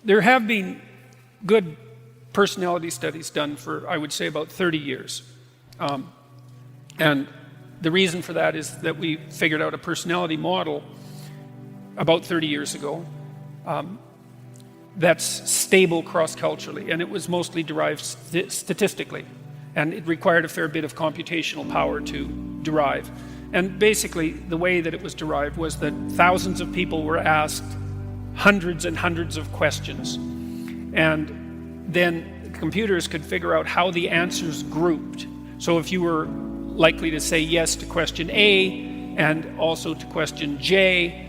there have been good personality studies done for, I would say, about 30 years. And the reason for that is that we figured out a personality model about 30 years ago that's stable cross-culturally, and it was mostly derived statistically, and it required a fair bit of computational power to derive. And basically, the way that it was derived was that thousands of people were asked hundreds and hundreds of questions, and then computers could figure out how the answers grouped. So if you were likely to say yes to question A and also to question J,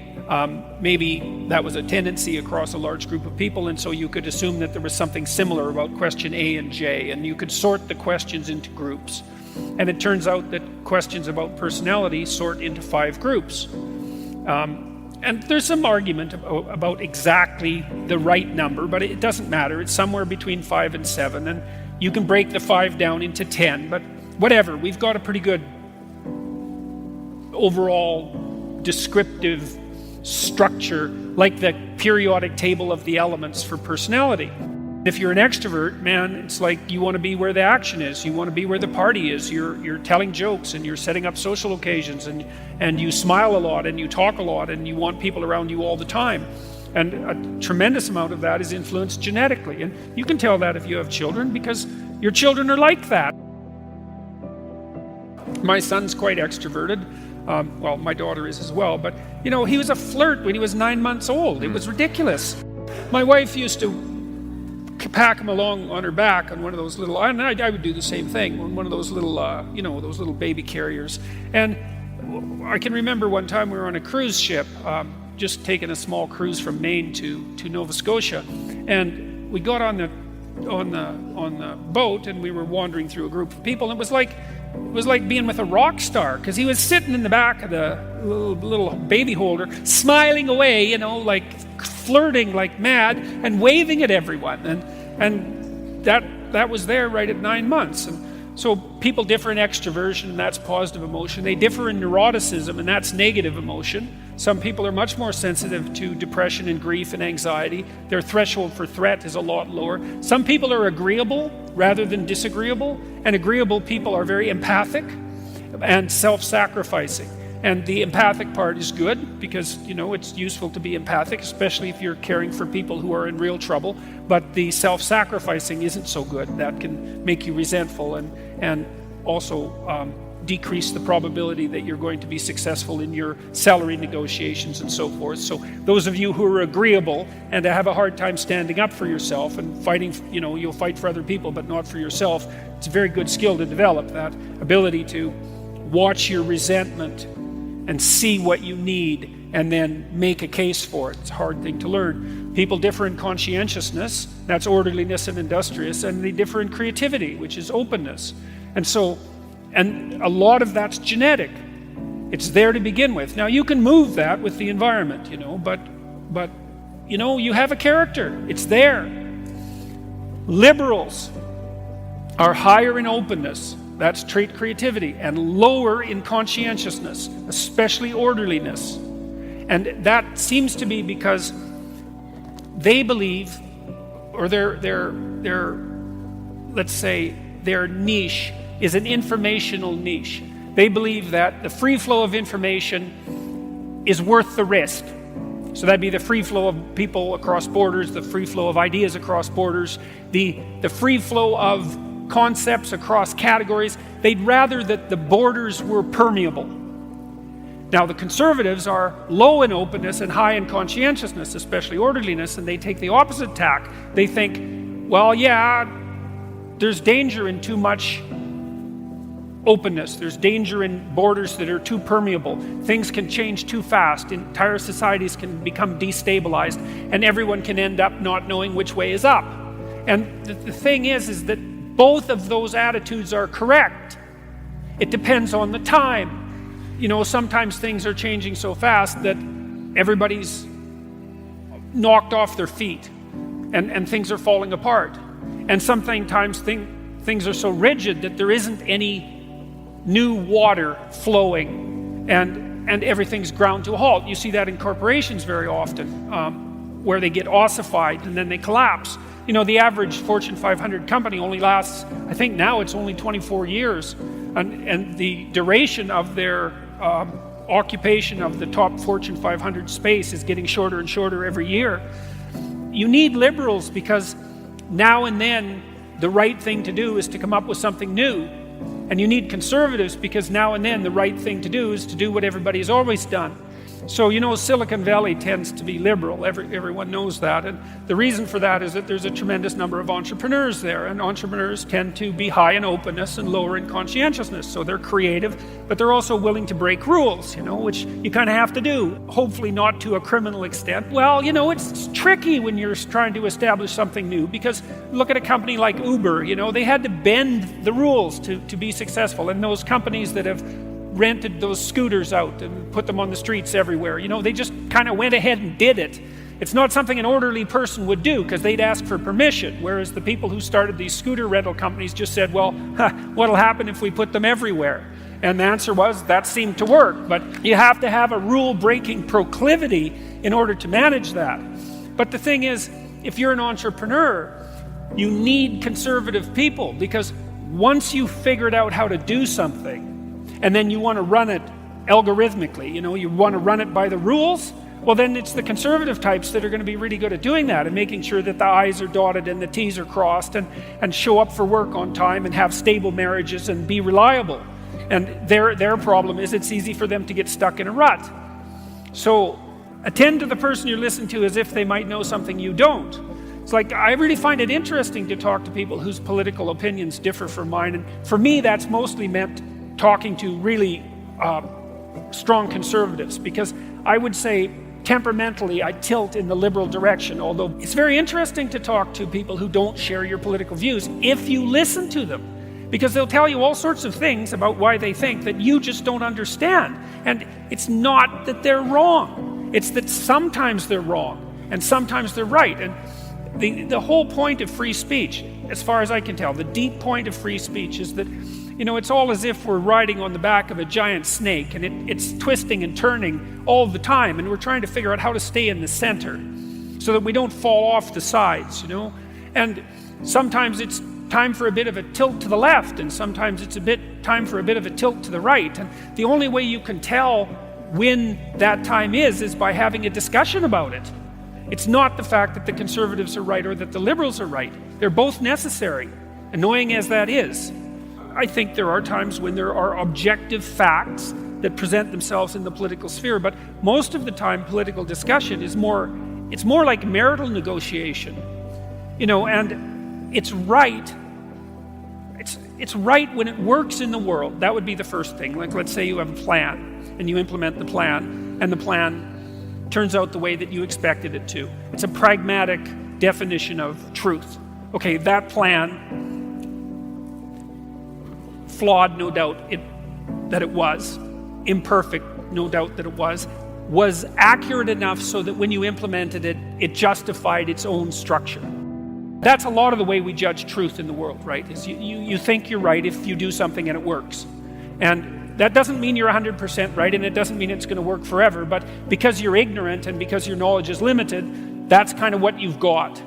maybe that was a tendency across a large group of people, and so you could assume that there was something similar about question A and J, and you could sort the questions into groups. And it turns out that questions about personality sort into 5 groups. And there's some argument about exactly the right number, but it doesn't matter. It's somewhere between 5 and 7, and you can break the 5 down into 10, but whatever. We've got a pretty good overall descriptive structure, like the periodic table of the elements for personality. If you're an extrovert, man, it's like you want to be where the action is. You want to be where the party is. You're telling jokes, and you're setting up social occasions, and you smile a lot, and you talk a lot, and you want people around you all the time. And a tremendous amount of that is influenced genetically. And you can tell that if you have children, because your children are like that. My son's quite extroverted. Well, my daughter is as well, but you know, he was a flirt when he was 9 months old. It was ridiculous. My wife used to pack him along on her back on one of those little, and I would do the same thing, on one of those little, those little baby carriers. And I can remember one time we were on a cruise ship, just taking a small cruise from Maine to Nova Scotia, and we got on the boat, and we were wandering through a group of people, and it was like being with a rock star, because he was sitting in the back of the little baby holder, smiling away, like flirting like mad, and waving at everyone, and that was there right at 9 months. And so people differ in extroversion, and that's positive emotion. They differ in neuroticism, and that's negative emotion. Some people are much more sensitive to depression and grief and anxiety. Their threshold for threat is a lot lower. Some people are agreeable rather than disagreeable, and agreeable people are very empathic and self-sacrificing. And the empathic part is good because, it's useful to be empathic, especially if you're caring for people who are in real trouble. But the self-sacrificing isn't so good. That can make you resentful and also decrease the probability that you're going to be successful in your salary negotiations and so forth. So those of you who are agreeable and have a hard time standing up for yourself and fighting, you'll fight for other people but not for yourself, it's a very good skill to develop, that ability to watch your resentment and see what you need and then make a case for it. It's a hard thing to learn. People differ in conscientiousness, that's orderliness and industrious, and they differ in creativity, which is openness. And a lot of that's genetic. It's there to begin with. Now you can move that with the environment, but you have a character. It's there. Liberals are higher in openness, that's trait creativity, and lower in conscientiousness, especially orderliness. And that seems to be because they believe, or their let's say their niche is an informational niche. They believe that the free flow of information is worth the risk. So that'd be the free flow of people across borders, the free flow of ideas across borders, the free flow of concepts across categories. They'd rather that the borders were permeable. Now the conservatives are low in openness and high in conscientiousness, especially orderliness, and they take the opposite tack. They think, well, yeah, there's danger in too much openness. There's danger in borders that are too permeable. Things can change too fast. Entire societies can become destabilized, and everyone can end up not knowing which way is up. And the thing is that both of those attitudes are correct. It depends on the time. Sometimes things are changing so fast that everybody's knocked off their feet and things are falling apart. And sometimes things are so rigid that there isn't any new water flowing and everything's ground to a halt. You see that in corporations very often. where they get ossified and then they collapse. You know, the average Fortune 500 company only lasts, I think now it's only 24 years. And the duration of their occupation of the top Fortune 500 space is getting shorter and shorter every year. You need liberals because now and then the right thing to do is to come up with something new. And you need conservatives because now and then the right thing to do is to do what everybody has always done. So, you know, Silicon Valley tends to be liberal. Everyone knows that. And the reason for that is that there's a tremendous number of entrepreneurs there. And entrepreneurs tend to be high in openness and lower in conscientiousness. So they're creative, but they're also willing to break rules, you know, which you kind of have to do. Hopefully not to a criminal extent. Well, you know, it's tricky when you're trying to establish something new, because look at a company like Uber. You know, they had to bend the rules to be successful. And those companies that have rented those scooters out and put them on the streets everywhere, you know, they just kind of went ahead and did it. It's not something an orderly person would do because they'd ask for permission, whereas the people who started these scooter rental companies just said, well, what'll happen if we put them everywhere? And the answer was, that seemed to work. But you have to have a rule-breaking proclivity in order to manage that. But the thing is, if you're an entrepreneur, you need conservative people, because once you've figured out how to do something, and then you want to run it algorithmically, you know, you want to run it by the rules, well, then it's the conservative types that are going to be really good at doing that and making sure that the I's are dotted and the T's are crossed, and show up for work on time and have stable marriages and be reliable. And their problem is it's easy for them to get stuck in a rut. So attend to the person you're listening to as if they might know something you don't. It's like, I really find it interesting to talk to people whose political opinions differ from mine. And for me, that's mostly meant talking to really strong conservatives, because I would say temperamentally I tilt in the liberal direction, although it's very interesting to talk to people who don't share your political views if you listen to them, because they'll tell you all sorts of things about why they think that you just don't understand. And it's not that they're wrong, it's that sometimes they're wrong and sometimes they're right. And the whole point of free speech, as far as I can tell, the deep point of free speech is that, you know, it's all as if we're riding on the back of a giant snake, and it's twisting and turning all the time, and we're trying to figure out how to stay in the center so that we don't fall off the sides, you know. And sometimes it's time for a bit of a tilt to the left, and sometimes it's time for a bit of a tilt to the right. And the only way you can tell when that time is by having a discussion about it. It's not the fact that the conservatives are right or that the liberals are right. They're both necessary, annoying as that is. I think there are times when there are objective facts that present themselves in the political sphere, but most of the time political discussion is more like marital negotiation. You know, and it's right. It's right when it works in the world. That would be the first thing. Like, let's say you have a plan and you implement the plan, and the plan turns out the way that you expected it to. It's a pragmatic definition of truth. Okay, that plan, flawed, no doubt that it was, imperfect, no doubt that it was accurate enough so that when you implemented it, it justified its own structure. That's a lot of the way we judge truth in the world, right? Is you think you're right if you do something and it works. And that doesn't mean you're 100% right, and it doesn't mean it's going to work forever, but because you're ignorant and because your knowledge is limited, that's kind of what you've got.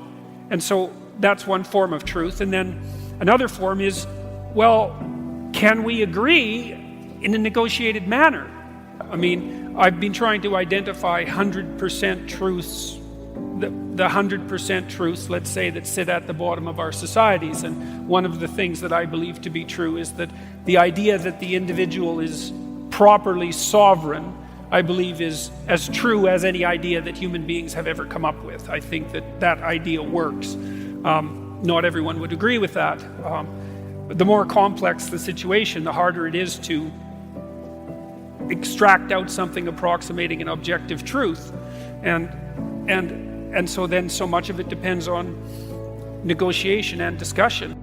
And so that's one form of truth. And then another form is, well, can we agree in a negotiated manner? I mean, I've been trying to identify 100% truths, the 100% truths, let's say, that sit at the bottom of our societies. And one of the things that I believe to be true is that the idea that the individual is properly sovereign, I believe, is as true as any idea that human beings have ever come up with. I think that idea works. Not everyone would agree with that. But the more complex the situation, the harder it is to extract out something approximating an objective truth. And so then so much of it depends on negotiation and discussion.